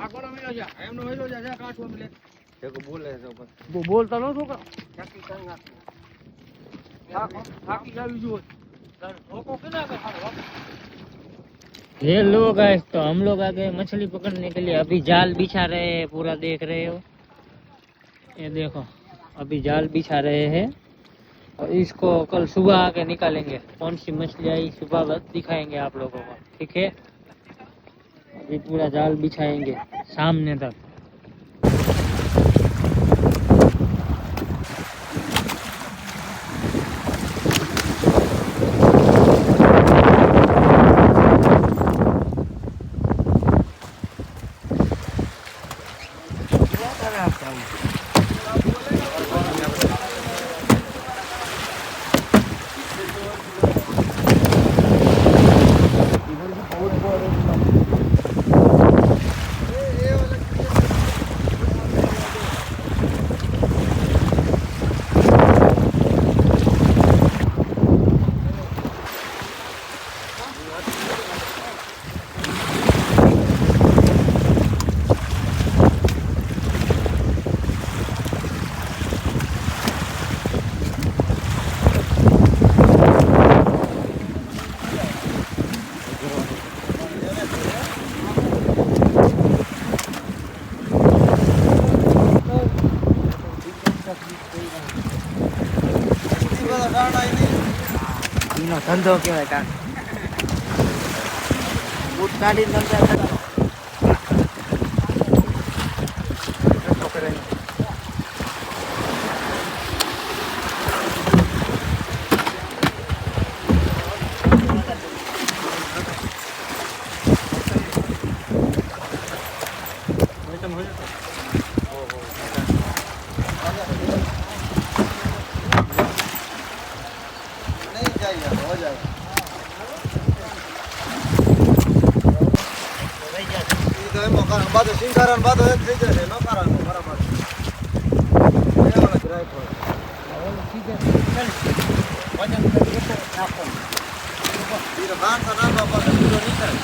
આગળ મિલો જા એમનો મિલો જા કાઠો મિલે देखो बोले तो બોલતા નો છોકરા નક્કી કરી નાખ થાકી જાવી જો લોકો કેના કે ખાડો ये लोग गाइस तो हम लोग आ गए मछली पकड़ने के लिए। अभी जाल बिछा रहे हैं, पूरा देख रहे हो। ये देखो अभी जाल बिछा रहे हैं और इसको कल सुबह आके निकालेंगे। कौन सी मछली आई सुबह दिखाएंगे आप लोगों को, ठीक है। अभी पूरा जाल बिछाएंगे सामने तक। धंधो केवाय बूट काढी धंधा बात सिंगारन बात है થઈ જશે ન કરવાનું બરાબર એ વાળા ગ્રાહક હોય ठीक है चल वजन करके नाखो फिर बांध का नाम बाबा पूरा नहीं करे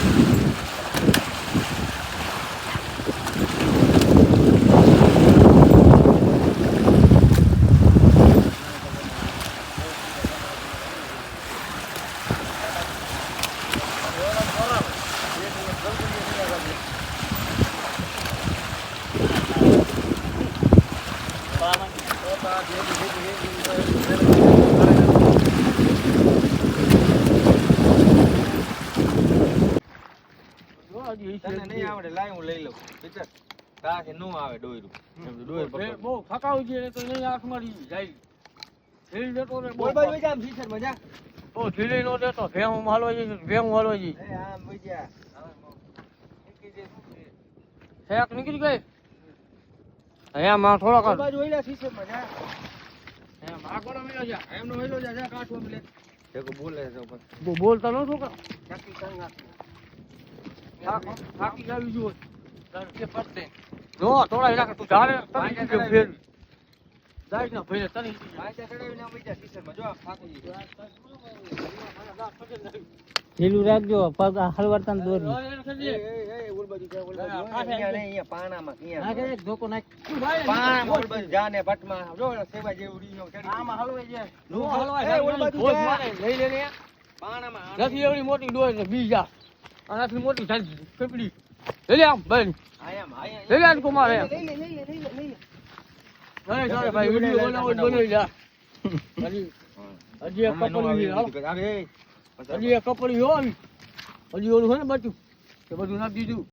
नहीं आवड़े लाई હું લઈ લઉં પિક્ચર તાકે નો આવે ડોયરું એમ તો ડોયર પકડ બહુ ફકાવ છે તો નહીં આંખ મારી જાય ઢીલ દેતો રે બોલ ભાઈ જામ પિક્ચર મજા ઓ ઢીલી નો દેતો ભેહું હાલવા જઈ ભેહું હાલવા જઈ એ આ મજા શેક નીકળી ગઈ અહીંયા માં થોડા કર બાજુ ઓઈલા પિક્ચર મજા એમ આગળ મિલો જા એમનો મિલો જા કાઠો મિલે देखो बोले तो બોલતા નો છોકરા નક્કી કરી નાખ થાકી જાવી જો કે પડતે જો થોડા ઇલાકા તું જાણે તને કે ફેર દાઈ ના ભલે તને પાછા ચડાવી ના મજા પિક્ચર માં જો થાકી ઢીલું રાખજો પગ હલવાડતા ને દોરી એ ઓલ બાજુ જા ઓલ બાજુ અહીંયા નહીં અહીંયા પાણામાં અહીંયા નાખે એક ધોકો નાખ પાણામાં ઓલ બાજુ જાને ભટમાં જો સેવા જેવડી નો ચડી આમાં હલવાઈ જાય નો એ ઓલ બાજુ ભોજ જા. મારે લઈ લે ને પાણામાં નથી એવડી મોટી ડોય છે બીજા આનાથી મોટી થાય કપડી લઈ લે આમ બેન આયા લઈ લે આન કુમાર એમ લઈ લે નહીં ચાલે ભાઈ વિડિયો બનાવો બનાવી જા હજી એક કપડી હજી એક કપડી હોય હજી ઓલું છે ને બચ્યું કે બધું નાખી દીધું